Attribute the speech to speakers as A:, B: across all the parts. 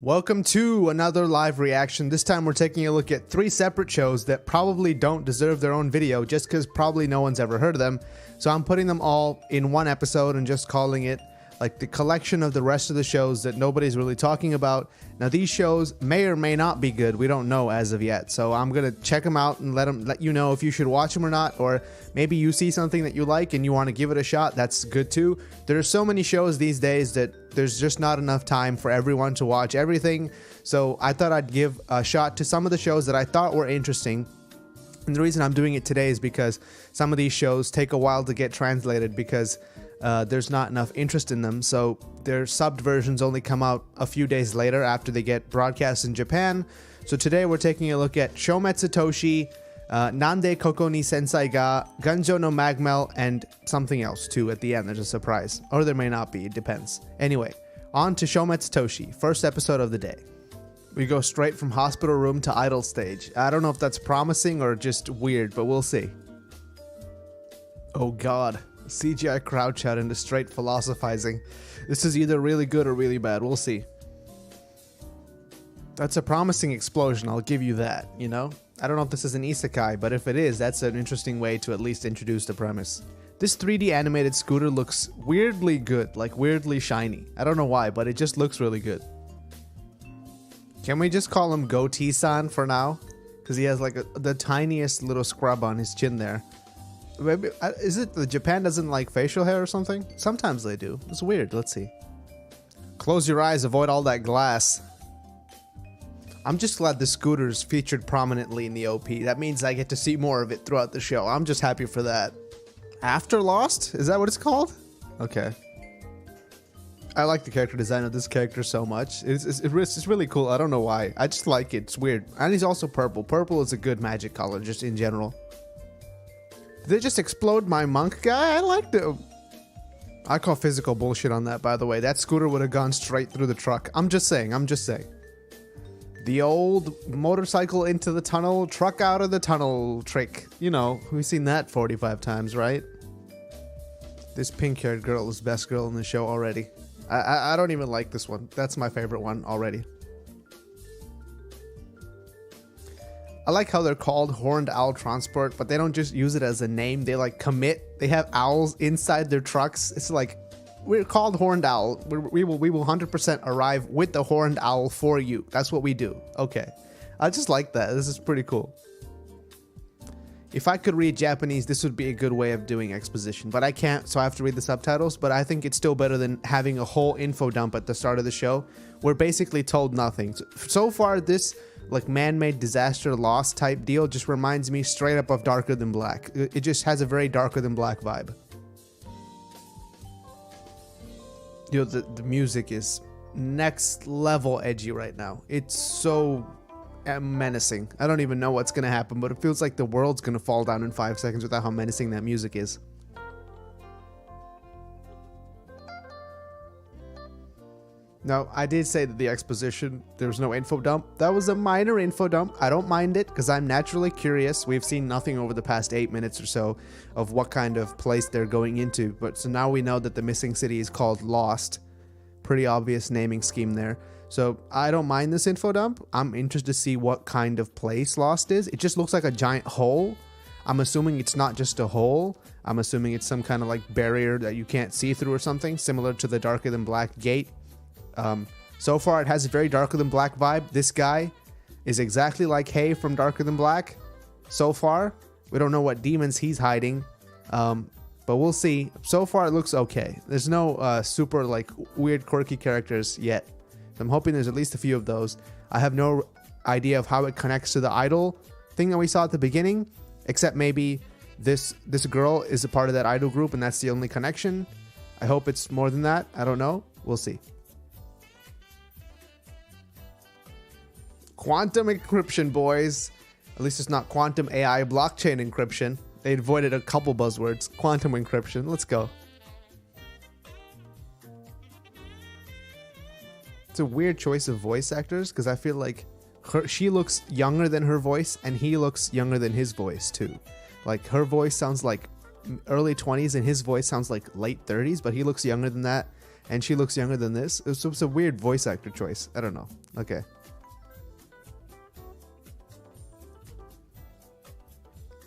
A: Welcome to another live reaction. This time we're taking a look at 3 separate shows that probably don't deserve their own video just because probably no one's ever heard of them. So I'm putting them all in one episode and just calling it like the collection of the rest of the shows that nobody's really talking about. Now these shows may or may not be good. We don't know as of yet. So I'm going to check them out and let you know if you should watch them or not. Or maybe you see something that you like and you want to give it a shot. That's good too. There are so many shows these days that there's just not enough time for everyone to watch everything. So I thought I'd give a shot to some of the shows that I thought were interesting. And the reason I'm doing it today is because some of these shows take a while to get translated because there's not enough interest in them. So their subbed versions only come out a few days later after they get broadcast in Japan. So today we're taking a look at Shoumetsu Toshi, Nande Koko ni Sensei ga, Gunjou No Magmel, and something else too at the end. There's a surprise. Or there may not be, it depends. Anyway, on to Shoumetsu Toshi, first episode of the day. We go straight from hospital room to idol stage. I don't know if that's promising or just weird, but we'll see. Oh god. CGI crouch out into straight philosophizing. This is either really good or really bad. We'll see. That's a promising explosion, I'll give you that, you know? I don't know if this is an isekai, but if it is, that's an interesting way to at least introduce the premise. This 3D animated scooter looks weirdly good, like weirdly shiny. I don't know why, but it just looks really good. Can we just call him Goatee-san for now? Because he has like the tiniest little scrub on his chin there. Maybe, is it that Japan doesn't like facial hair or something? Sometimes they do. It's weird. Let's see. Close your eyes, avoid all that glass. I'm just glad the scooter's featured prominently in the OP. That means I get to see more of it throughout the show. I'm just happy for that. After Lost? Is that what it's called? Okay. I like the character design of this character so much. It's really cool. I don't know why. I just like it. It's weird. And he's also purple. Purple is a good magic color just in general. Did they just explode my monk guy? I liked it. I call physical bullshit on that, by the way. That scooter would have gone straight through the truck. I'm just saying. The old motorcycle into the tunnel, truck out of the tunnel trick. You know, we've seen that 45 times, right? This pink-haired girl is best girl in the show already. I don't even like this one. That's my favorite one already. I like how they're called Horned Owl Transport, but they don't just use it as a name. They like commit. They have owls inside their trucks. It's like, we're called Horned Owl. We will 100% arrive with the Horned Owl for you. That's what we do. Okay. I just like that. This is pretty cool. If I could read Japanese, this would be a good way of doing exposition, but I can't, so I have to read the subtitles. But I think it's still better than having a whole info dump at the start of the show. We're basically told nothing. So far, this like man-made disaster lost type deal just reminds me straight up of Darker Than Black. It just has a very Darker Than Black vibe. You know, the music is next level edgy right now. It's so menacing. I don't even know what's gonna happen, but it feels like the world's gonna fall down in 5 seconds without how menacing that music is. Now, I did say that the exposition, there was no info dump. That was a minor info dump. I don't mind it because I'm naturally curious. We've seen nothing over the past 8 minutes or so of what kind of place they're going into. But so now we know that the missing city is called Lost. Pretty obvious naming scheme there. So I don't mind this info dump. I'm interested to see what kind of place Lost is. It just looks like a giant hole. I'm assuming it's not just a hole. I'm assuming it's some kind of like barrier that you can't see through or something, similar to the Darker Than Black gate. So far, it has a very Darker Than Black vibe. This guy is exactly like Hay from Darker Than Black. So far, we don't know what demons he's hiding, but we'll see. So far, it looks okay. There's no super like weird, quirky characters yet. So I'm hoping there's at least a few of those. I have no idea of how it connects to the idol thing that we saw at the beginning, except maybe this girl is a part of that idol group, and that's the only connection. I hope it's more than that. I don't know. We'll see. Quantum encryption, boys. At least it's not quantum AI blockchain encryption. They avoided a couple buzzwords. Quantum encryption. Let's go. It's a weird choice of voice actors because I feel like she looks younger than her voice and he looks younger than his voice too. Like her voice sounds like early 20s and his voice sounds like late 30s, but he looks younger than that. And she looks younger than this. It's a weird voice actor choice. I don't know. Okay.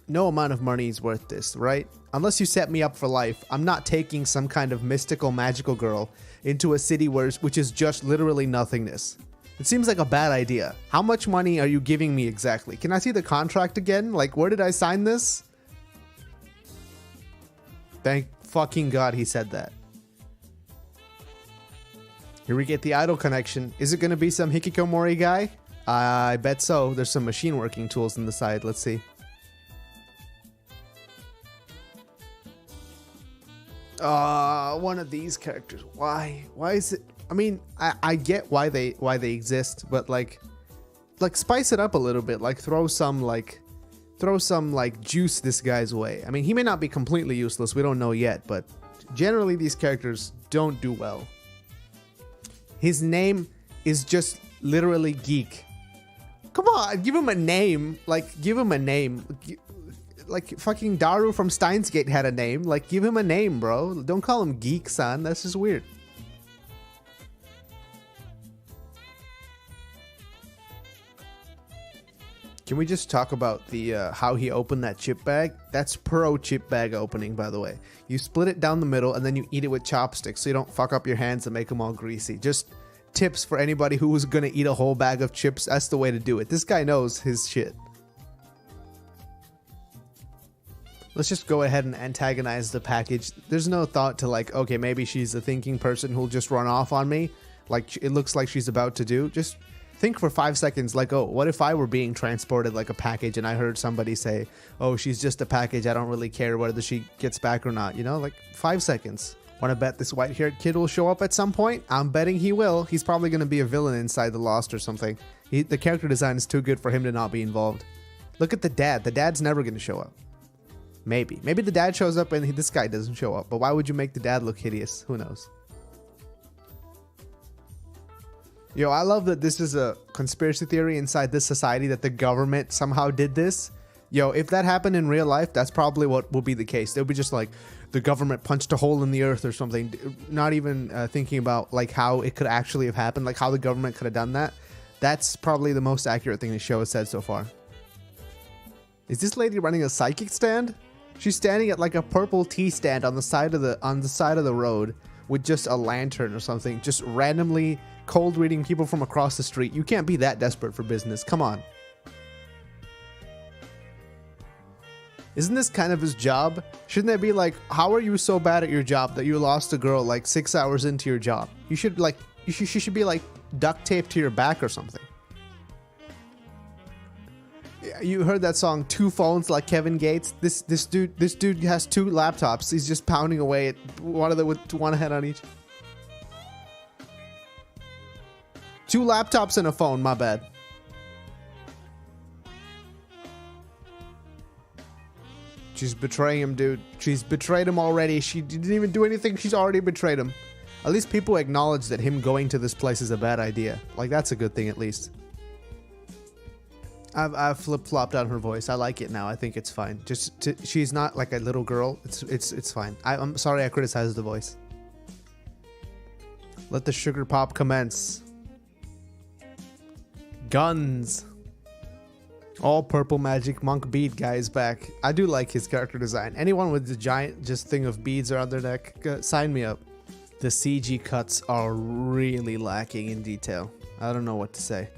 A: No amount of money is worth this, right? Unless you set me up for life, I'm not taking some kind of mystical magical girl into a city which is just literally nothingness. It seems like a bad idea. How much money are you giving me exactly? Can I see the contract again? Like, where did I sign this? Thank fucking God he said that. Here we get the idol connection. Is it going to be some hikikomori guy? I bet so. There's some machine working tools on the side. Let's see. One of these characters. Why is it? I mean, I get why they exist, but like spice it up a little bit. Like throw some juice this guy's way. I mean, he may not be completely useless. We don't know yet, but generally these characters don't do well. His name is just literally Geek. Come on, give him a name. Like, give him a name. Like, fucking Daru from Steins Gate had a name. Like, give him a name, bro. Don't call him Geek, son. That's just weird. Can we just talk about the how he opened that chip bag? That's pro chip bag opening, by the way. You split it down the middle and then you eat it with chopsticks so you don't fuck up your hands and make them all greasy. Just tips for anybody who was gonna eat a whole bag of chips. That's the way to do it. This guy knows his shit. Let's just go ahead and antagonize the package. There's no thought to like, okay, maybe she's a thinking person who'll just run off on me. Like it looks like she's about to do. Just think for 5 seconds like, oh, what if I were being transported like a package and I heard somebody say, oh, she's just a package. I don't really care whether she gets back or not. You know, like 5 seconds. Want to bet this white-haired kid will show up at some point? I'm betting he will. He's probably going to be a villain inside the Lost or something. The character design is too good for him to not be involved. Look at the dad. The dad's never going to show up. Maybe the dad shows up and this guy doesn't show up. But why would you make the dad look hideous? Who knows? Yo, I love that this is a conspiracy theory inside this society that the government somehow did this. Yo, if that happened in real life, that's probably what will be the case. They'll be just like, the government punched a hole in the earth or something. Not even thinking about like how it could actually have happened, like how the government could have done that. That's probably the most accurate thing the show has said so far. Is this lady running a psychic stand? She's standing at like a purple tea stand on the side of the road with just a lantern or something, just randomly cold reading people from across the street. You can't be that desperate for business. Come on. Isn't this kind of his job? Shouldn't they be like, how are you so bad at your job that you lost a girl like 6 hours into your job? You should like, she should be like duct taped to your back or something. You heard that song, Two Phones Like Kevin Gates? This dude has 2 laptops. He's just pounding away at one of them with one head on each. 2 laptops and a phone, my bad. She's betraying him, dude. She's betrayed him already. She didn't even do anything. She's already betrayed him. At least people acknowledge that him going to this place is a bad idea. Like, that's a good thing, at least. I've flip-flopped on her voice. I like it now. I think it's fine. She's not like a little girl. It's fine. I'm sorry I criticized the voice. Let the sugar pop commence. Guns. All purple magic monk bead guy is back. I do like his character design. Anyone with the giant just thing of beads around their neck, sign me up. The CG cuts are really lacking in detail. I don't know what to say.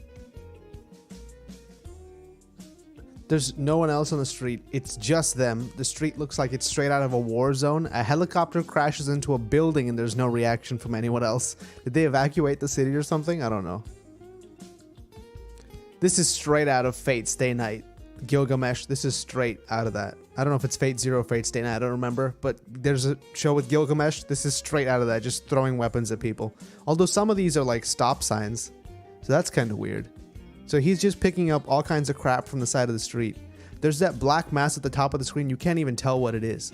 A: There's no one else on the street. It's just them. The street looks like it's straight out of a war zone. A helicopter crashes into a building and there's no reaction from anyone else. Did they evacuate the city or something? I don't know. This is straight out of Fate Stay Night. Gilgamesh, this is straight out of that. I don't know if it's Fate Zero, Fate Stay Night, I don't remember. But there's a show with Gilgamesh. This is straight out of that, just throwing weapons at people. Although some of these are like stop signs. So that's kind of weird. So he's just picking up all kinds of crap from the side of the street. There's that black mass at the top of the screen. You can't even tell what it is.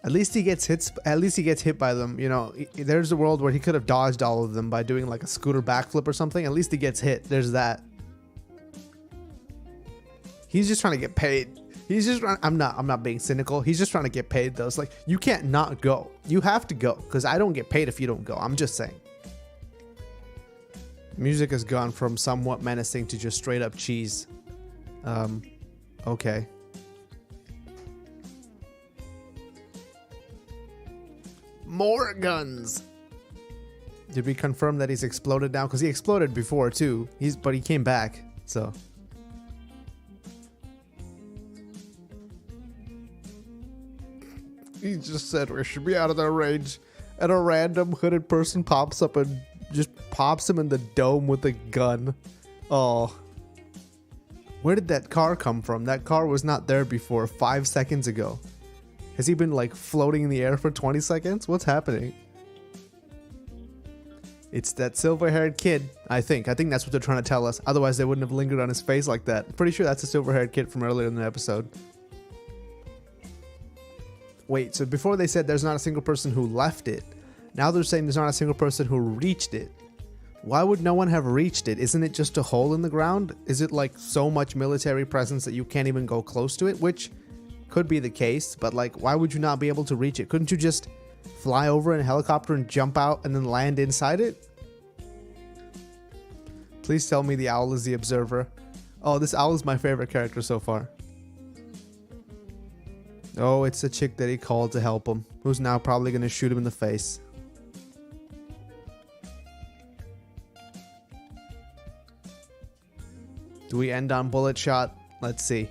A: At least he gets hit. At least he gets hit by them. You know, there's a world where he could have dodged all of them by doing like a scooter backflip or something. At least he gets hit. There's that. He's just trying to get paid. He's just trying, I'm not being cynical. He's just trying to get paid though. It's like, you can't not go. You have to go because I don't get paid if you don't go. I'm just saying. Music has gone from somewhat menacing to just straight up cheese. Okay. More guns. Did we confirm that he's exploded now? Because he exploded before too. But he came back. So. He just said we should be out of their range. And a random hooded person pops up and just pops him in the dome with a gun. Oh. Where did that car come from? That car was not there before 5 seconds ago. Has he been like floating in the air for 20 seconds? What's happening? It's that silver-haired kid, I think. That's what they're trying to tell us. Otherwise, they wouldn't have lingered on his face like that. Pretty sure that's a silver-haired kid from earlier in the episode. Wait, so before they said there's not a single person who left it. Now they're saying there's not a single person who reached it. Why would no one have reached it? Isn't it just a hole in the ground? Is it like so much military presence that you can't even go close to it? Which could be the case, but like, why would you not be able to reach it? Couldn't you just fly over in a helicopter and jump out and then land inside it? Please tell me the owl is the observer. Oh, this owl is my favorite character so far. Oh, it's the chick that he called to help him, who's now probably going to shoot him in the face. Do we end on bullet shot? Let's see.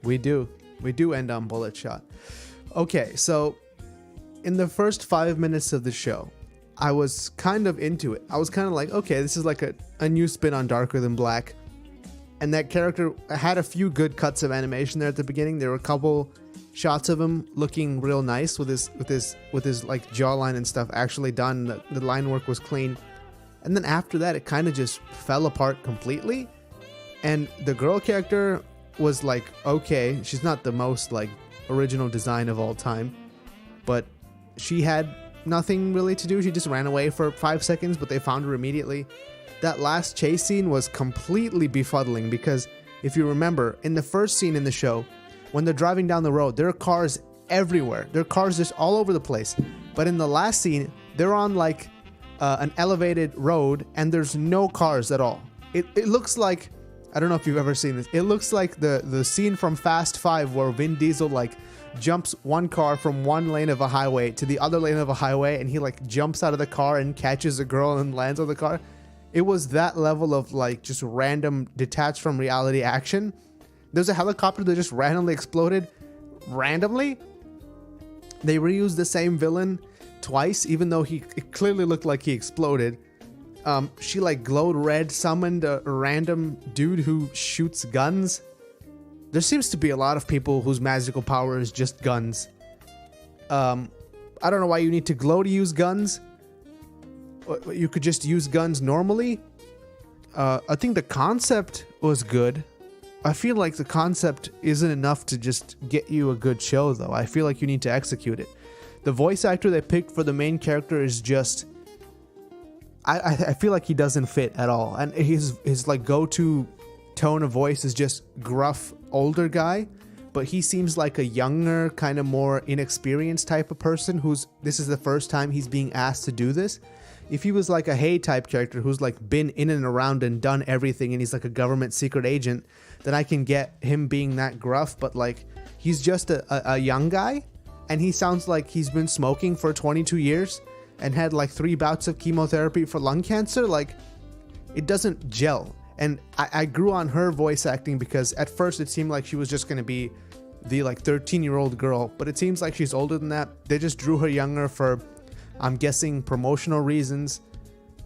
A: We do. We do end on bullet shot. Okay, so in the first 5 minutes of the show, I was kind of into it. I was kind of like, okay, this is like a new spin on Darker Than Black. And that character had a few good cuts of animation there at the beginning. There were a couple shots of him looking real nice with his like jawline and stuff actually done. The line work was clean. And then after that, it kind of just fell apart completely. And the girl character was like, okay, she's not the most like original design of all time, but she had nothing really to do. She just ran away for 5 seconds, but they found her immediately. That last chase scene was completely befuddling because if you remember, in the first scene in the show, when they're driving down the road, there are cars everywhere. There are cars just all over the place. But in the last scene, they're on like an elevated road and there's no cars at all. It looks like, I don't know if you've ever seen this. It looks like the scene from Fast 5 where Vin Diesel like jumps one car from one lane of a highway to the other lane of a highway and he like jumps out of the car and catches a girl and lands on the car. It was that level of like just random detached from reality action. There's a helicopter that just randomly exploded randomly. They reused the same villain twice, even though it clearly looked like he exploded. She like glowed red, summoned a random dude who shoots guns. There seems to be a lot of people whose magical power is just guns. I don't know why you need to glow to use guns. You could just use guns normally. I think the concept was good. I feel like the concept isn't enough to just get you a good show, though. I feel like you need to execute it. The voice actor they picked for the main character is just... I feel like he doesn't fit at all. And his like go-to tone of voice is just gruff, older guy. But he seems like a younger, kind of more inexperienced type of person this is the first time he's being asked to do this. If he was like a Hay type character who's like been in and around and done everything and he's like a government secret agent, then I can get him being that gruff. But like, he's just a young guy and he sounds like he's been smoking for 22 years and had like 3 bouts of chemotherapy for lung cancer. Like, it doesn't gel. And I grew on her voice acting because at first it seemed like she was just going to be the like 13-year-old girl, but it seems like she's older than that. They just drew her younger for, I'm guessing, promotional reasons.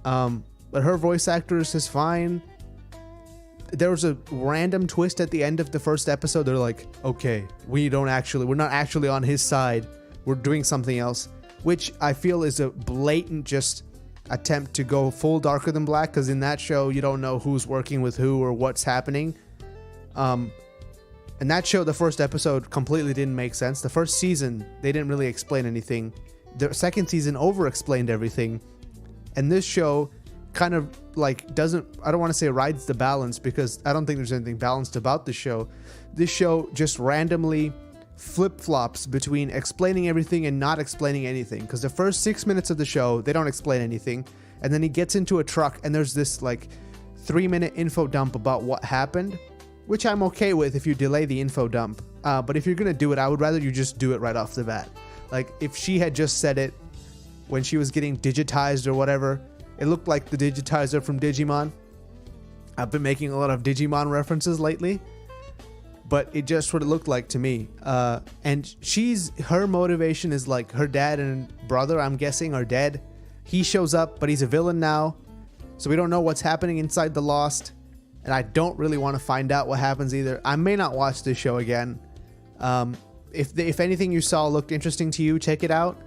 A: But her voice actress is fine. There was a random twist at the end of the first episode. They're like, okay, we're not actually on his side. We're doing something else, which I feel is a blatant just attempt to go full Darker Than Black, because in that show you don't know who's working with who or what's happening. In that show, the first episode completely didn't make sense. The first season, they didn't really explain anything. The second season over-explained everything. And this show, kind of like doesn't, I don't want to say rides the balance, because I don't think there's anything balanced about the show. This show just randomly flip-flops between explaining everything and not explaining anything, because the first 6 minutes of the show they don't explain anything, and then he gets into a truck and there's this like 3-minute info dump about what happened, which I'm okay with if you delay the info dump, but if you're gonna do it, I would rather you just do it right off the bat. Like if she had just said it when she was getting digitized or whatever, it looked like the digitizer from Digimon. I've been making a lot of Digimon references lately, but it just what it looked like to me. And her motivation is like her dad and brother, I'm guessing, are dead. He shows up, but he's a villain now, so we don't know what's happening inside the Lost, and I don't really want to find out what happens either. I may not watch this show again. If anything you saw looked interesting to you, check it out.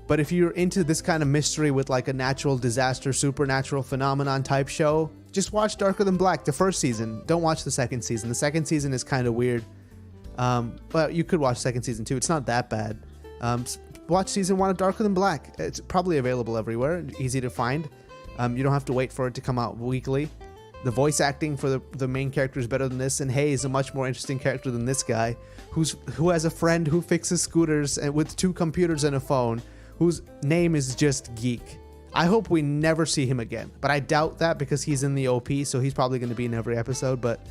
A: But if you're into this kind of mystery with like a natural disaster, supernatural phenomenon type show, just watch Darker Than Black, the first season. Don't watch the second season. The second season is kind of weird. But you could watch second season too. It's not that bad. Watch season 1 of Darker Than Black. It's probably available everywhere. Easy to find. You don't have to wait for it to come out weekly. The voice acting for the main character is better than this, and Hey is a much more interesting character than this guy, who has a friend who fixes scooters and with 2 computers and a phone, whose name is just Geek. I hope we never see him again, but I doubt that because he's in the OP, so he's probably going to be in every episode. But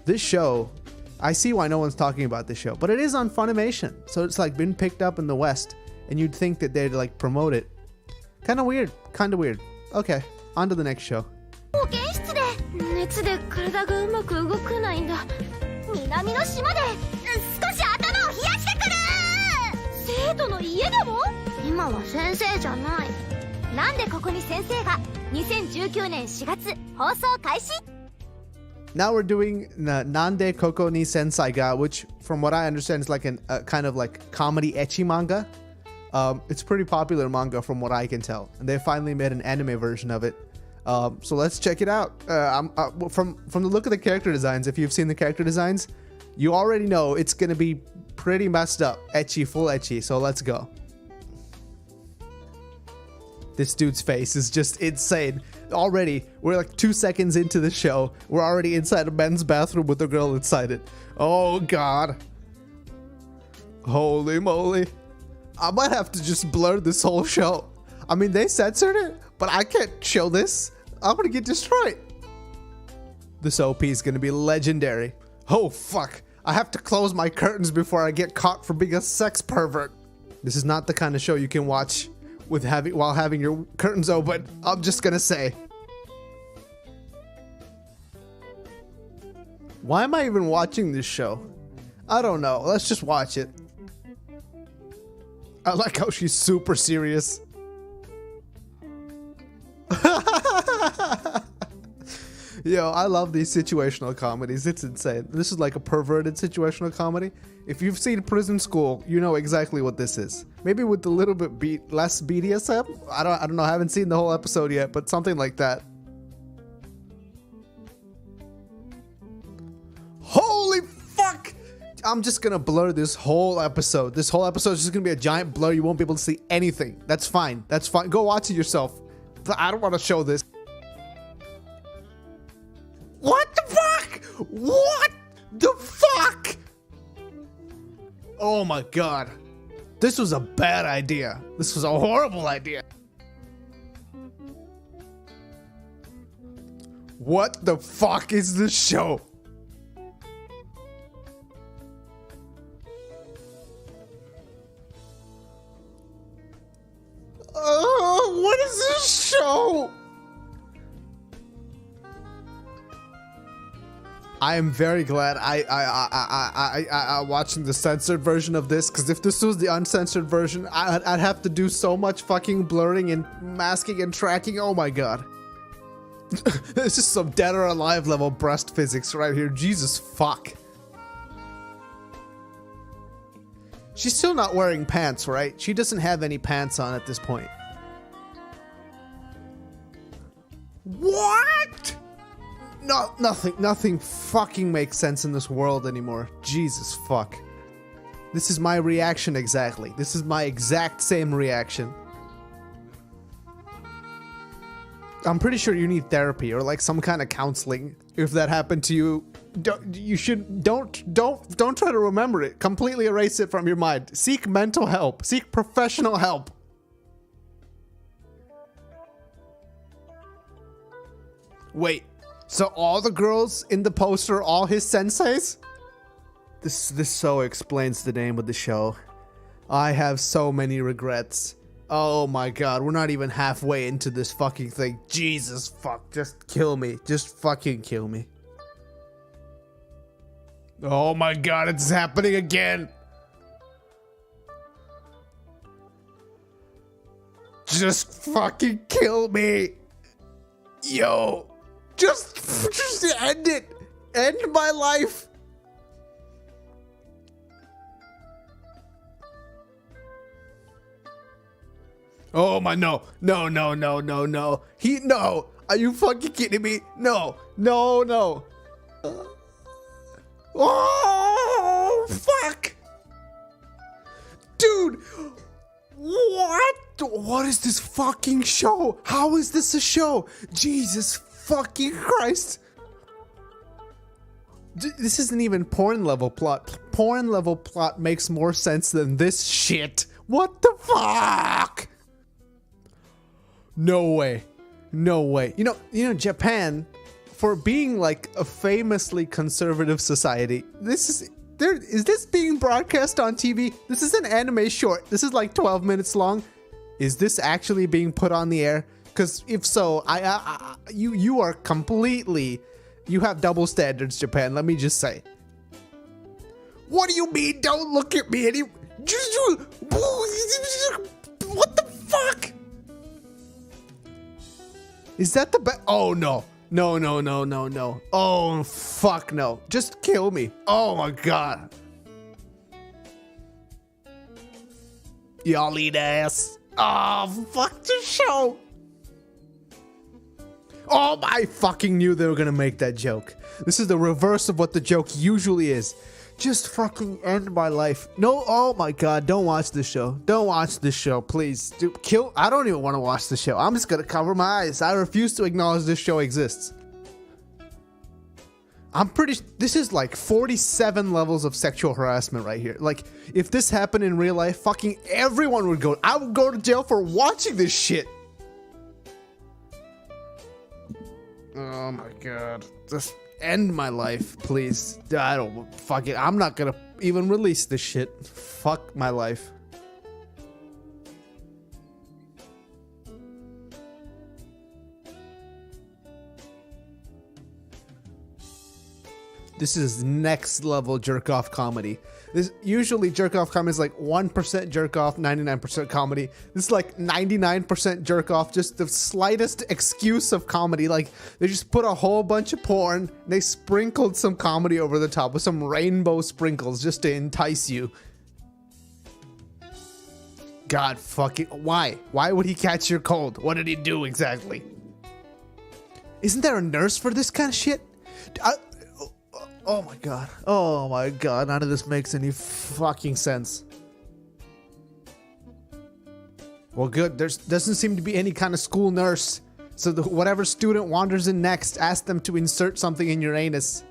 A: this show, I see why no one's talking about this show, but it is on Funimation, so it's like been picked up in the West, and you'd think that they'd like promote it. Kind of weird. Okay, on to the next show.
B: 熱で体がうまく動かないんだ。南の島で少し頭を冷やしてくる。生徒の家でも？今は先生じゃない。なんでここに先生が2019年4月放送開始。
A: Now we're doing Nande Koko ni Sensei ga, which from what I understand is like a kind of like comedy ecchi manga. It's pretty popular manga from what I can tell, and they finally made an anime version of it. So let's check it out. From the look of the character designs, if you've seen the character designs, you already know it's gonna be pretty messed up, ecchi, full ecchi. So let's go. This dude's face is just insane. Already, we're like 2 seconds into the show. We're already inside a men's bathroom with a girl inside it. Oh God. Holy moly. I might have to just blur this whole show. I mean, they censored it, but I can't show this. I'm gonna get destroyed. This OP is gonna be legendary. Oh fuck. I have to close my curtains before I get caught for being a sex pervert. This is not the kind of show you can watch while having your curtains open. I'm just gonna say. Why am I even watching this show? I don't know. Let's just watch it. I like how she's super serious. Yo, I love these situational comedies. It's insane. This is like a perverted situational comedy. If you've seen Prison School, you know exactly what this is. Maybe with a little bit less BDSM. I don't know. I haven't seen the whole episode yet, but something like that. Holy fuck! I'm just gonna blur this whole episode. This whole episode is just gonna be a giant blur. You won't be able to see anything. That's fine. That's fine. Go watch it yourself. I don't want to show this. What the fuck? What the fuck? Oh my God. This was a bad idea. This was a horrible idea. What the fuck is this show? What is this show? I am very glad I watching the censored version of this, because if this was the uncensored version, I'd have to do so much fucking blurring and masking and tracking. Oh my God. This is some Dead or Alive level breast physics right here. Jesus fuck. She's still not wearing pants, right? She doesn't have any pants on at this point. What? No, nothing fucking makes sense in this world anymore. Jesus fuck. This is my reaction exactly. This is my exact same reaction. I'm pretty sure you need therapy or like some kind of counseling. If that happened to you, don't try to remember it. Completely erase it from your mind. Seek mental help. Seek professional help. Wait, so all the girls in the poster are all his senseis? This so explains the name of the show. I have so many regrets. Oh my god, we're not even halfway into this fucking thing. Jesus fuck, just kill me. Just fucking kill me. Oh my god, it's happening again. Just fucking kill me. Yo. Just end it. End my life. Oh my, no. No. No. Are you fucking kidding me? No. Oh, fuck. Dude. What is this fucking show? How is this a show? Jesus fucking Christ. This isn't even porn level plot. Porn level plot makes more sense than this shit. What the fuck? No way. You know, Japan, for being like a famously conservative society, is this being broadcast on TV? This is an anime short. This is like 12 minutes long. Is this actually being put on the air? Because if so, you are completely, you have double standards, Japan. Let me just say. What do you mean? Don't look at me any. What the fuck? Is that the best? Oh no. No. Oh fuck no. Just kill me. Oh my god. Y'all eat ass. Oh fuck the show. Oh, I fucking knew they were gonna make that joke. This is the reverse of what the joke usually is. Just fucking end my life. No, oh my god, don't watch this show. Don't watch this show, please. Dude, I don't even want to watch the show. I'm just gonna cover my eyes. I refuse to acknowledge this show exists. This is like 47 levels of sexual harassment right here. Like, if this happened in real life, fucking everyone would go. I would go to jail for watching this shit. Oh my god. Just end my life, please. I don't fuck it. I'm not gonna even release this shit. Fuck my life. This is next level jerk off comedy. This usually jerk off comedy is like 1% jerk off, 99% comedy. This is like 99% jerk off, just the slightest excuse of comedy. Like they just put a whole bunch of porn, they sprinkled some comedy over the top with some rainbow sprinkles just to entice you. God fucking, why? Why would he catch your cold? What did he do exactly? Isn't there a nurse for this kind of shit? Oh my god. Oh my god. None of this makes any fucking sense. Well, good. There doesn't seem to be any kind of school nurse. So whatever student wanders in next, ask them to insert something in your anus.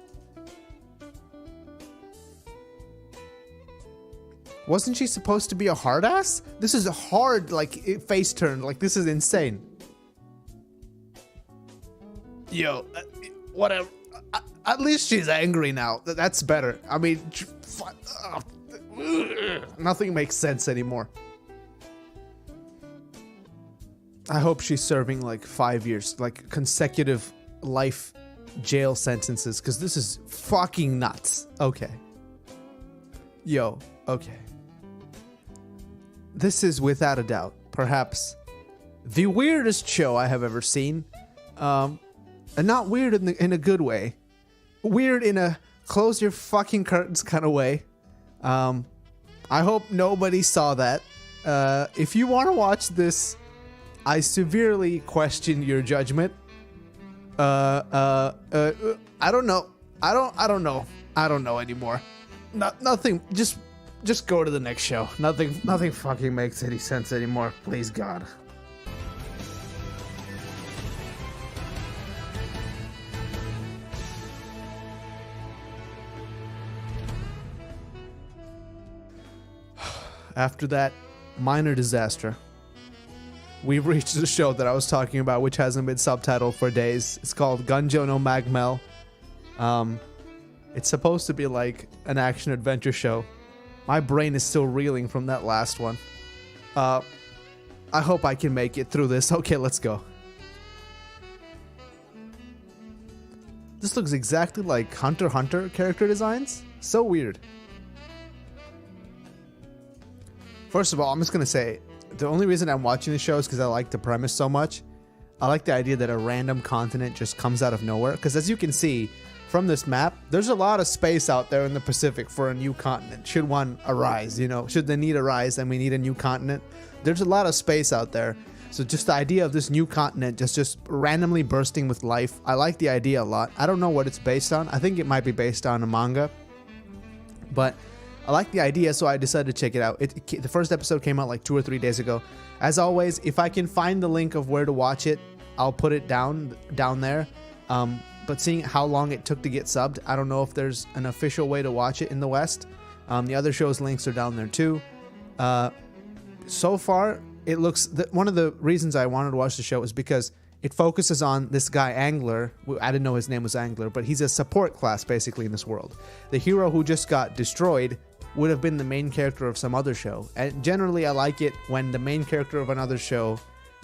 A: Wasn't she supposed to be a hard ass? This is a hard, like, face turn. Like, this is insane. Yo, whatever. At least she's angry now. That's better. I mean, nothing makes sense anymore. I hope she's serving like 5 years, like consecutive life jail sentences, because this is fucking nuts. Okay. Yo, okay. This is without a doubt, perhaps the weirdest show I have ever seen. And not weird in a good way. Weird in a close your fucking curtains kind of way. I hope nobody saw that. If you want to watch this, I severely question your judgment. I don't know. I don't know. I don't know anymore. Nothing. Just go to the next show. Nothing fucking makes any sense anymore. Please God. After that minor disaster, we've reached the show that I was talking about, which hasn't been subtitled for days. It's called Gunjou No Magmel. It's supposed to be like an action-adventure show. My brain is still reeling from that last one. I hope I can make it through this. Okay, let's go. This looks exactly like Hunter x Hunter character designs. So weird. First of all, I'm just going to say, the only reason I'm watching the show is because I like the premise so much. I like the idea that a random continent just comes out of nowhere. Because as you can see from this map, there's a lot of space out there in the Pacific for a new continent. Should one arise, you know, should the need arise and we need a new continent. There's a lot of space out there. So just the idea of this new continent just randomly bursting with life. I like the idea a lot. I don't know what it's based on. I think it might be based on a manga. But I like the idea, so I decided to check it out. The first episode came out like 2 or 3 days ago. As always, if I can find the link of where to watch it, I'll put it down there. But seeing how long it took to get subbed, I don't know if there's an official way to watch it in the West. The other shows' links are down there too. So far, it looks... one of the reasons I wanted to watch the show is because it focuses on this guy, Angler. I didn't know his name was Angler, but he's a support class, basically, in this world. The hero who just got destroyed would have been the main character of some other show. And generally, I like it when the main character of another show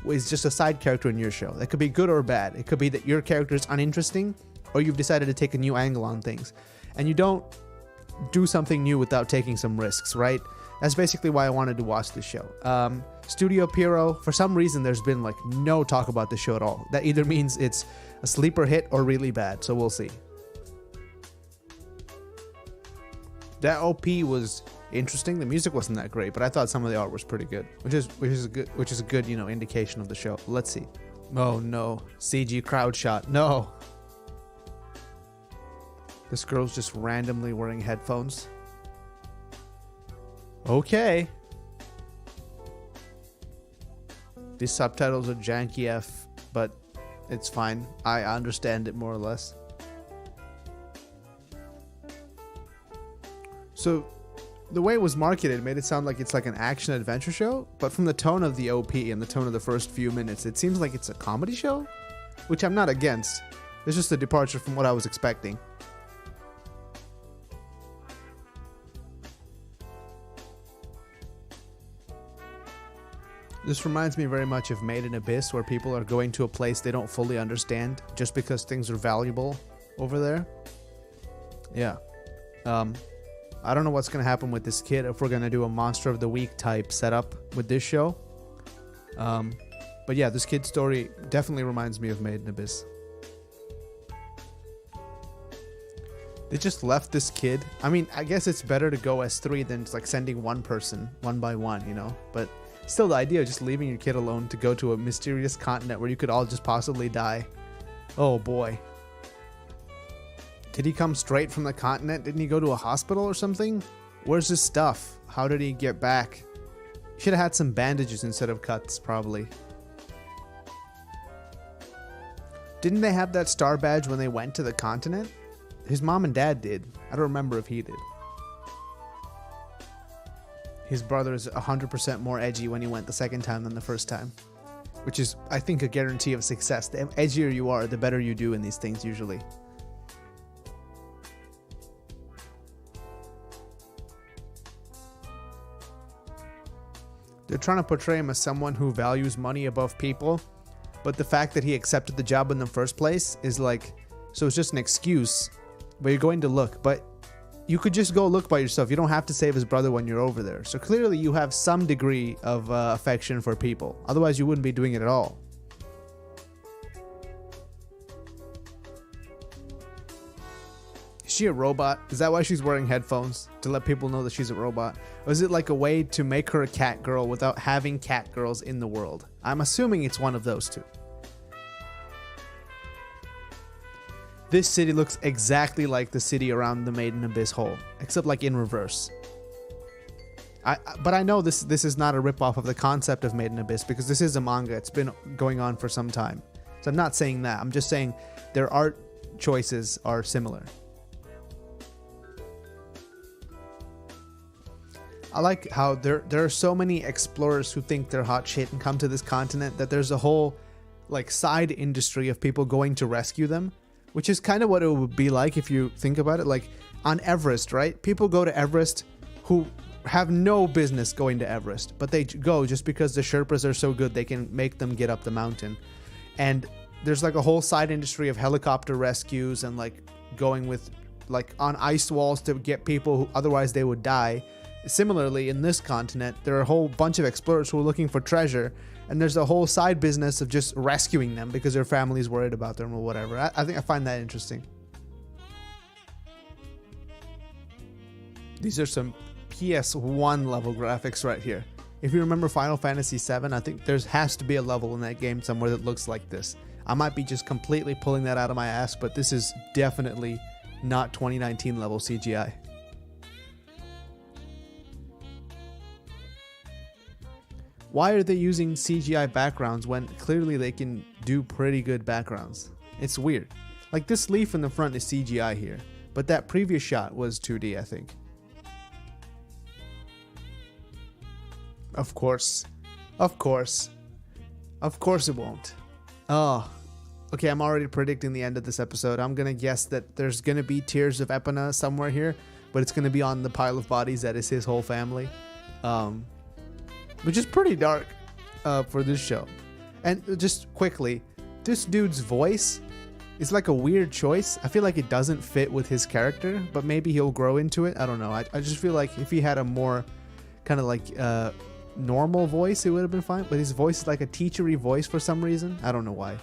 A: is just a side character in your show. That could be good or bad. It could be that your character is uninteresting, or you've decided to take a new angle on things. And you don't do something new without taking some risks, right? That's basically why I wanted to watch this show. Studio Pierrot, for some reason, there's been like no talk about this show at all. That either means it's a sleeper hit or really bad, so we'll see. That OP was interesting. The music wasn't that great, but I thought some of the art was pretty good, which is a good, you know, indication of the show. Let's see. Oh no, CG crowd shot. No. This girl's just randomly wearing headphones. Okay. These subtitles are janky F, but it's fine. I understand it more or less. So, the way it was marketed made it sound like it's like an action-adventure show, but from the tone of the OP and the tone of the first few minutes, it seems like it's a comedy show, which I'm not against. It's just a departure from what I was expecting. This reminds me very much of Made in Abyss, where people are going to a place they don't fully understand just because things are valuable over there. Yeah. I don't know what's going to happen with this kid, if we're going to do a Monster of the Week type setup with this show. But yeah, this kid's story definitely reminds me of Made in Abyss. They just left this kid. I mean, I guess it's better to go as 3 than like sending one person, one by one, you know? But still, the idea of just leaving your kid alone to go to a mysterious continent where you could all just possibly die. Oh boy. Did he come straight from the continent? Didn't he go to a hospital or something? Where's his stuff? How did he get back? Should have had some bandages instead of cuts, probably. Didn't they have that star badge when they went to the continent? His mom and dad did. I don't remember if he did. His brother is 100% more edgy when he went the second time than the first time. Which is, I think, a guarantee of success. The edgier you are, the better you do in these things, usually. They're trying to portray him as someone who values money above people, but the fact that he accepted the job in the first place is like, so it's just an excuse where you're going to look, but you could just go look by yourself. You don't have to save his brother when you're over there. So clearly you have some degree of affection for people. Otherwise you wouldn't be doing it at all. Is she a robot? Is that why she's wearing headphones? To let people know that she's a robot? Or is it like a way to make her a cat girl without having cat girls in the world? I'm assuming it's one of those two. This city looks exactly like the city around the Made in Abyss hole, except like in reverse. But I know this is not a ripoff of the concept of Made in Abyss because this is a manga. It's been going on for some time. So I'm not saying that. I'm just saying their art choices are similar. I like how there are so many explorers who think they're hot shit and come to this continent that there's a whole like side industry of people going to rescue them, which is kind of what it would be like if you think about it. Like on Everest, right? People go to Everest who have no business going to Everest, but they go just because the Sherpas are so good they can make them get up the mountain. And there's like a whole side industry of helicopter rescues and like going with like on ice walls to get people who otherwise they would die. Similarly, in this continent, there are a whole bunch of explorers who are looking for treasure, and there's a whole side business of just rescuing them because their family's worried about them or whatever. I think I find that interesting. These are some PS1 level graphics right here. If you remember Final Fantasy VII, I think there has to be a level in that game somewhere that looks like this. I might be just completely pulling that out of my ass, but this is definitely not 2019 level CGI. Why are they using CGI backgrounds when clearly they can do pretty good backgrounds? It's weird. Like this leaf in the front is CGI here, but that previous shot was 2D, I think. Of course. Of course. Of course it won't. Oh. Okay, I'm already predicting the end of this episode. I'm gonna guess that there's gonna be Tears of Epona somewhere here, but it's gonna be on the pile of bodies that is his whole family. Which is pretty dark for this show. And just quickly, this dude's voice is like a weird choice. I feel like it doesn't fit with his character, but maybe he'll grow into it. I don't know. I just feel like if he had a more kind of like normal voice, it would have been fine. But his voice is like a teachery voice for some reason. I don't know why.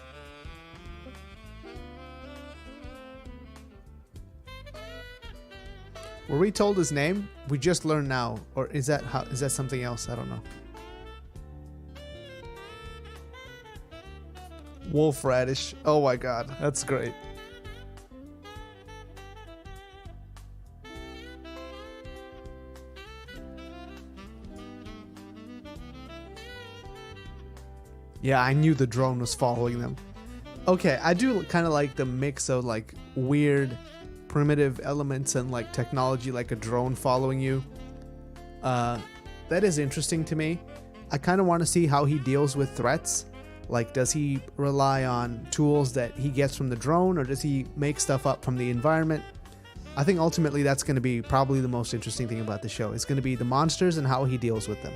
A: Were we told his name? We just learned now. Or is that something else? I don't know. Wolf Radish. Oh my god, that's great. Yeah, I knew the drone was following them. Okay, I do kind of like the mix of like weird primitive elements and like technology, like a drone following you. That is interesting to me. I kind of want to see how he deals with threats. Like, does he rely on tools that he gets from the drone, or does he make stuff up from the environment? I think ultimately that's going to be probably the most interesting thing about the show. It's going to be the monsters and how he deals with them.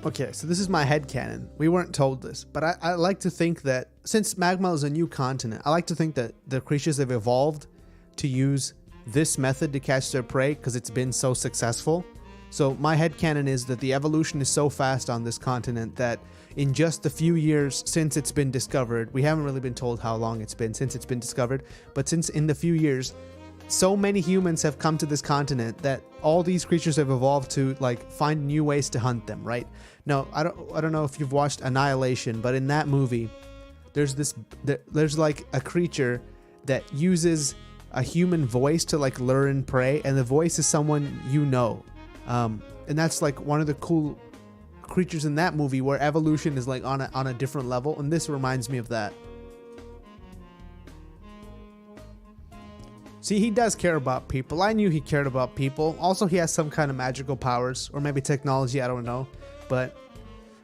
A: Okay, so this is my headcanon. We weren't told this, but I like to think that since Magmel is a new continent, I like to think that the creatures have evolved to use this method to catch their prey because it's been so successful. So my headcanon is that the evolution is so fast on this continent that in just the few years since it's been discovered, we haven't really been told how long it's been since it's been discovered, but since in the few years, so many humans have come to this continent that all these creatures have evolved to like find new ways to hunt them, right? Now, I don't know if you've watched Annihilation, but in that movie, there's like a creature that uses a human voice to like lure and prey, and the voice is someone you know. And that's like one of the cool creatures in that movie where evolution is like on a different level, and this reminds me of that. See, he does care about people. I knew he cared about people. Also, he has some kind of magical powers, or maybe technology, I don't know. But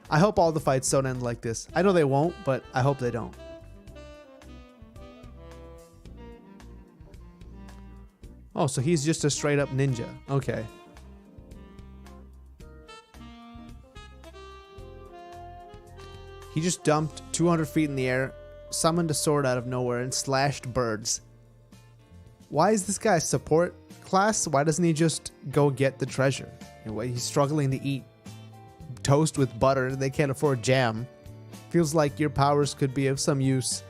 A: I hope all the fights don't end like this. I know they won't, but I hope they don't. Oh, so he's just a straight up ninja. Okay. He just dumped 200 feet in the air, summoned a sword out of nowhere, and slashed birds. Why is this guy support class? Why doesn't he just go get the treasure? Anyway, he's struggling to eat toast with butter. They can't afford jam. Feels like your powers could be of some use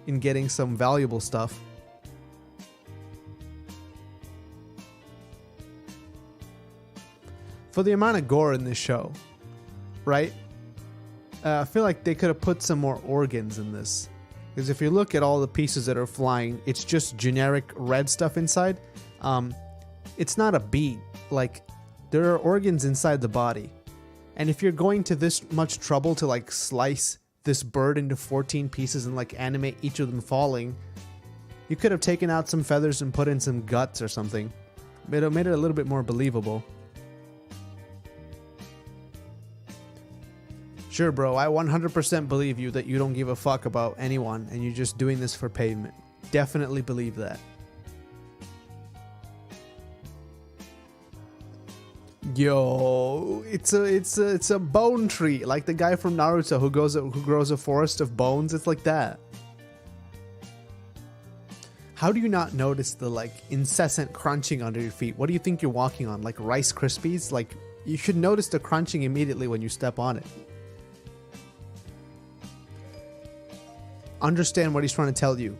A: in getting some valuable stuff. For the amount of gore in this show, right? I feel like they could have put some more organs in this. Because if you look at all the pieces that are flying, it's just generic red stuff inside. It's not a beat. Like, there are organs inside the body. And if you're going to this much trouble to like slice this bird into 14 pieces and like animate each of them falling, You could have taken out some feathers and put in some guts or something. Made it a little bit more believable. Sure, bro, I 100% believe you that you don't give a fuck about anyone and you're just doing this for payment. Definitely believe that. Yo, it's a bone tree, like the guy from Naruto who grows a forest of bones. It's like that. How do you not notice the like incessant crunching under your feet? What do you think you're walking on? Like Rice Krispies? Like you should notice the crunching immediately when you step on it. Understand what he's trying to tell you.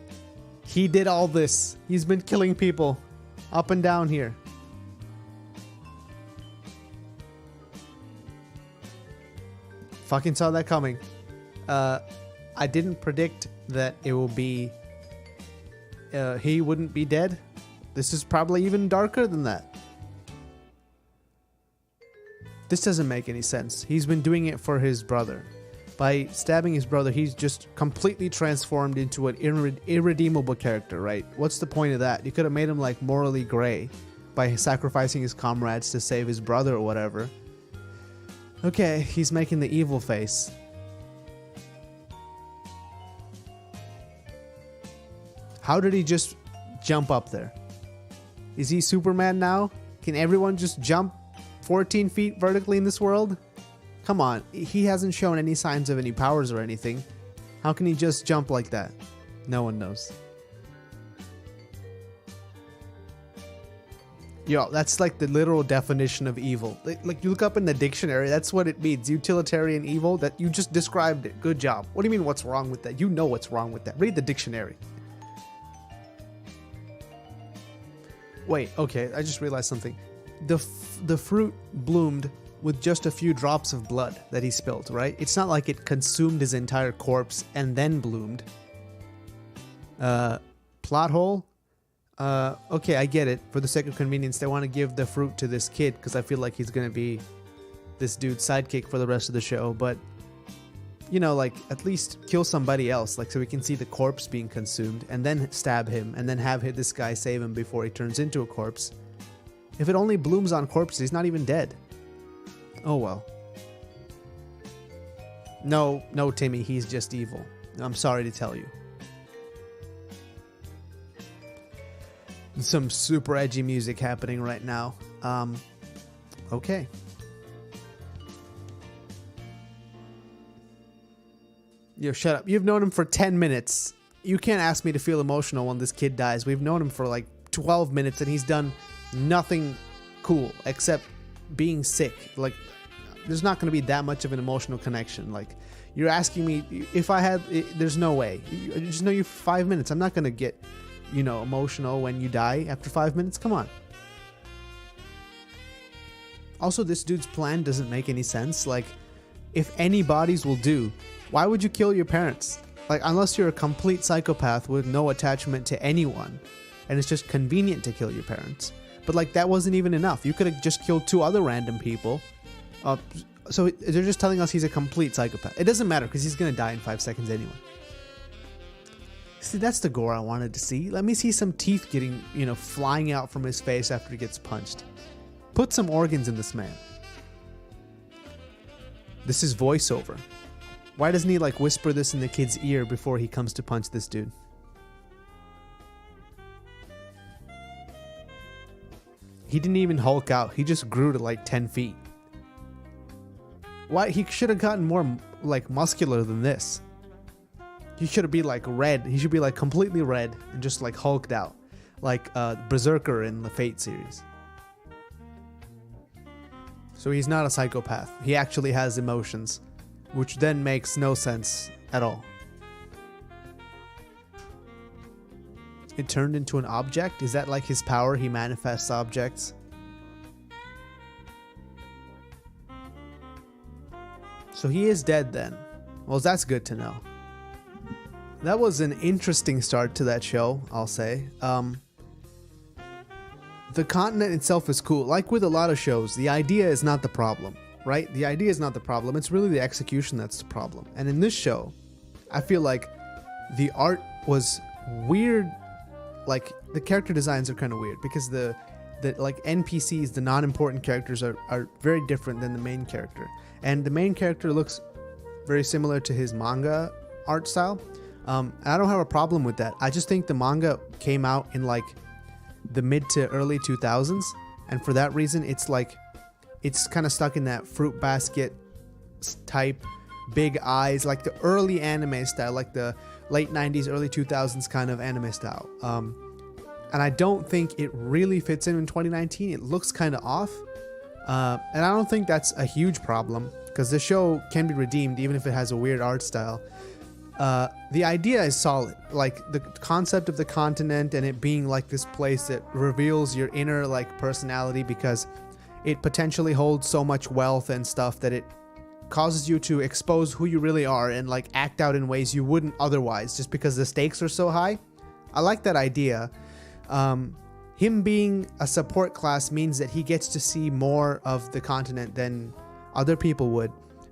A: He did all this. He's been killing people up and down here. Fucking saw that coming. I didn't predict that it will be... he wouldn't be dead. This is probably even darker than that. This doesn't make any sense. He's been doing it for his brother. By stabbing his brother, he's just completely transformed into an irredeemable character, right? What's the point of that? You could have made him like morally gray by sacrificing his comrades to save his brother or whatever. Okay, he's making the evil face. How did he just jump up there? Is he Superman now? Can everyone just jump 14 feet vertically in this world? Come on, he hasn't shown any signs of any powers or anything. How can he just jump like that? No one knows. Yo, that's like the literal definition of evil. Like you look up in the dictionary, that's what it means. Utilitarian evil. That you just described it. Good job. What do you mean what's wrong with that? You know what's wrong with that. Read the dictionary. Wait, okay, I just realized something. The fruit bloomed with just a few drops of blood that he spilled, right? It's not like it consumed his entire corpse and then bloomed. Plot hole? Okay, I get it. For the sake of convenience, they want to give the fruit to this kid because I feel like he's going to be this dude's sidekick for the rest of the show. But, you know, like, at least kill somebody else, like, so we can see the corpse being consumed and then stab him and then have this guy save him before he turns into a corpse. If it only blooms on corpses, he's not even dead. Oh well. No, Timmy, he's just evil. I'm sorry to tell you. Some super edgy music happening right now. Okay. Yo, shut up. You've known him for 10 minutes. You can't ask me to feel emotional when this kid dies. We've known him for like 12 minutes and he's done nothing cool except being sick. Like, there's not going to be that much of an emotional connection. Like, you're asking me if I had... There's no way. I just know you for 5 minutes. I'm not going to get, you know, emotional when you die after 5 minutes. Come on. Also, this dude's plan doesn't make any sense. Like, if any bodies will do, why would you kill your parents? Like, unless you're a complete psychopath with no attachment to anyone, and it's just convenient to kill your parents. But, like, that wasn't even enough. You could have just killed 2 other random people. So they're just telling us he's a complete psychopath. It doesn't matter because he's going to die in 5 seconds anyway. See, that's the gore I wanted to see. Let me see some teeth getting, you know, flying out from his face after he gets punched. Put some organs in this man. This is voiceover. Why doesn't he, like, whisper this in the kid's ear before he comes to punch this dude? He didn't even Hulk out. He just grew to like 10 feet. Why? He should have gotten more like muscular than this. He should be like red. He should be like completely red and just like hulked out. Like Berserker in the Fate series. So he's not a psychopath. He actually has emotions. Which then makes no sense at all. It turned into an object? Is that like his power? He manifests objects? So he is dead then. Well, that's good to know. That was an interesting start to that show, I'll say. The continent itself is cool. Like with a lot of shows, the idea is not the problem, right? The idea is not the problem. It's really the execution that's the problem. And in this show, I feel like the art was weird like the character designs are kind of weird because the like NPCs, the non-important characters are very different than the main character. And the main character looks very similar to his manga art style. And I don't have a problem with that. I just think the manga came out in like the mid to early 2000s. And for that reason, it's like, it's kind of stuck in that fruit basket type, big eyes, like the early anime style, like the late 90s, early 2000s kind of anime style. And I don't think it really fits in 2019. It looks kind of off. And I don't think that's a huge problem because the show can be redeemed even if it has a weird art style. The idea is solid, like the concept of the continent and it being like this place that reveals your inner like personality because it potentially holds so much wealth and stuff that it causes you to expose who you really are and like act out in ways you wouldn't otherwise just because the stakes are so high. I like that idea. Him being a support class means that he gets to see more of the continent than other people would,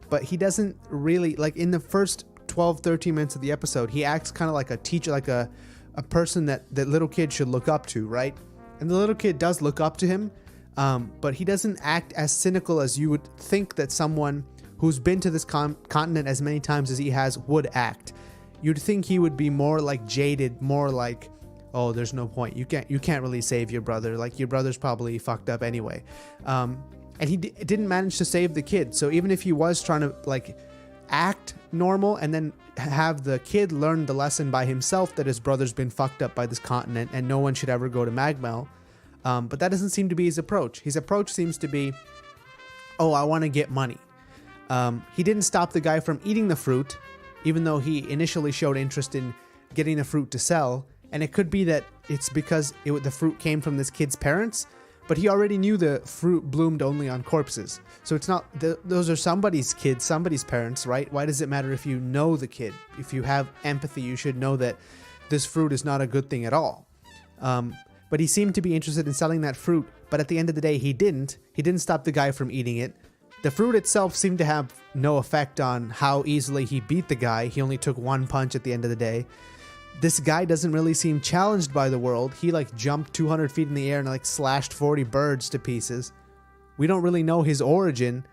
A: but he doesn't really, like in the first 12-13 minutes of the episode, he acts kind of like a teacher, like a person that little kid should look up to, right? And the little kid does look up to him, but he doesn't act as cynical as you would think that someone who's been to this continent as many times as he has would act. You'd think he would be more like jaded, more like, oh, there's no point. You can't really save your brother. Like your brother's probably fucked up anyway. And he didn't manage to save the kid. So even if he was trying to like act normal and then have the kid learn the lesson by himself that his brother's been fucked up by this continent and no one should ever go to Magmel. But that doesn't seem to be his approach. His approach seems to be, oh, I want to get money. He didn't stop the guy from eating the fruit, even though he initially showed interest in getting the fruit to sell. And it could be that it's because the fruit came from this kid's parents, but he already knew the fruit bloomed only on corpses. So it's not, those are somebody's kids, somebody's parents, right? Why does it matter if you know the kid? If you have empathy, you should know that this fruit is not a good thing at all. But he seemed to be interested in selling that fruit, but at the end of the day, he didn't. He didn't stop the guy from eating it. The fruit itself seemed to have no effect on how easily he beat the guy. He only took one punch at the end of the day. This guy doesn't really seem challenged by the world. He like jumped 200 feet in the air and like slashed 40 birds to pieces. We don't really know his origin.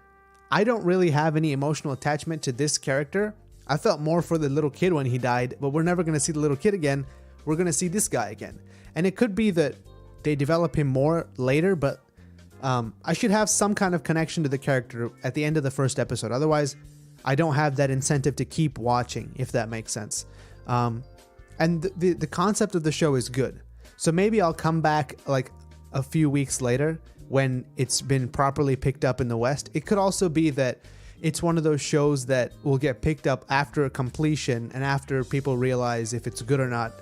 A: I don't really have any emotional attachment to this character. I felt more for the little kid when he died, but we're never going to see the little kid again. We're going to see this guy again. And it could be that they develop him more later, but I should have some kind of connection to the character at the end of the first episode. Otherwise, I don't have that incentive to keep watching, if that makes sense. And the concept of the show is good. So maybe I'll come back like a few weeks later when it's been properly picked up in the West. It could also be that it's one of those shows that will get picked up after completion and after people realize if it's good or not.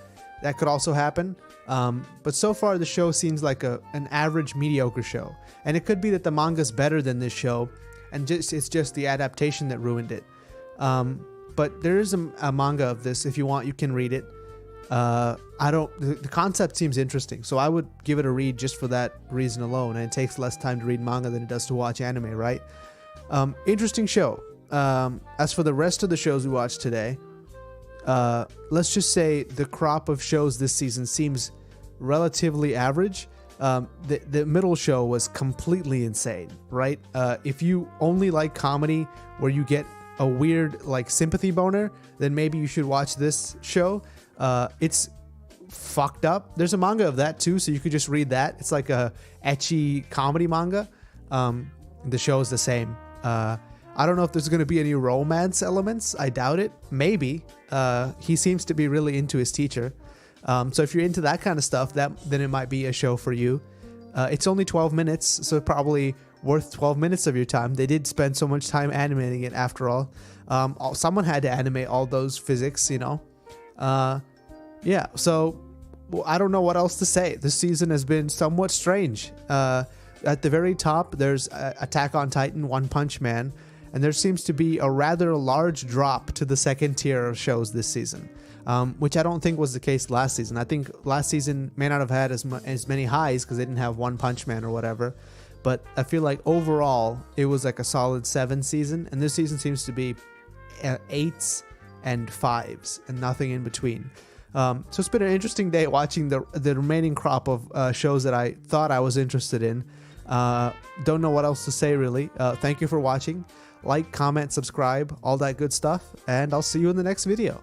A: That could also happen. But so far the show seems like an average mediocre show. And it could be that the manga's better than this show and it's just the adaptation that ruined it. But there is a manga of this. If you want, you can read it. The concept seems interesting, so I would give it a read just for that reason alone, and it takes less time to read manga than it does to watch anime, right? Interesting show. As for the rest of the shows we watched today, let's just say the crop of shows this season seems relatively average. The middle show was completely insane, right? If you only like comedy where you get a weird like sympathy boner, then maybe you should watch this show. It's fucked up. There's a manga of that too, so you could just read that. It's like a ecchi comedy manga. The show is the same. I don't know if there's going to be any romance elements. I doubt it. Maybe. He seems to be really into his teacher. So if you're into that kind of stuff, then it might be a show for you. It's only 12 minutes, so probably worth 12 minutes of your time. They did spend so much time animating it after all. Someone had to animate all those physics, you know. Yeah, so I don't know what else to say. This season has been somewhat strange. At the very top, there's Attack on Titan, One Punch Man, and there seems to be a rather large drop to the second tier of shows this season, which I don't think was the case last season. I think last season may not have had as many highs because they didn't have One Punch Man or whatever, but I feel like overall it was like a solid 7 season, and this season seems to be 8s and 5s and nothing in between. So it's been an interesting day watching the remaining crop of shows that I thought I was interested in. Don't know what else to say, really. Thank you for watching. Like, comment, subscribe, all that good stuff, and I'll see you in the next video.